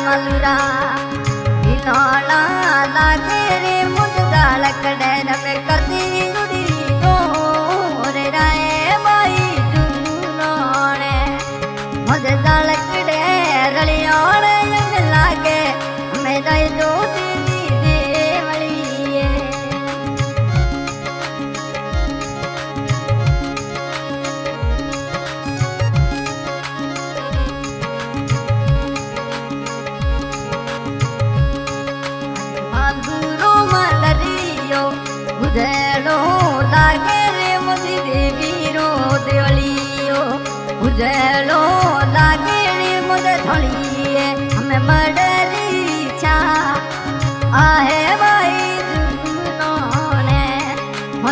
मलुरा इनोना लागे रे मुद्दा लकड़े नमे कदी जुड़ी गो रे राए माई जुनोने मुद्दा लकड़े रलियोने यंग लागे मेरा जो उजलो लागे रे मोदी देवी रो देवलियो उजलो लागे रे मोदे थोड़िए हमें मडरी छा आहे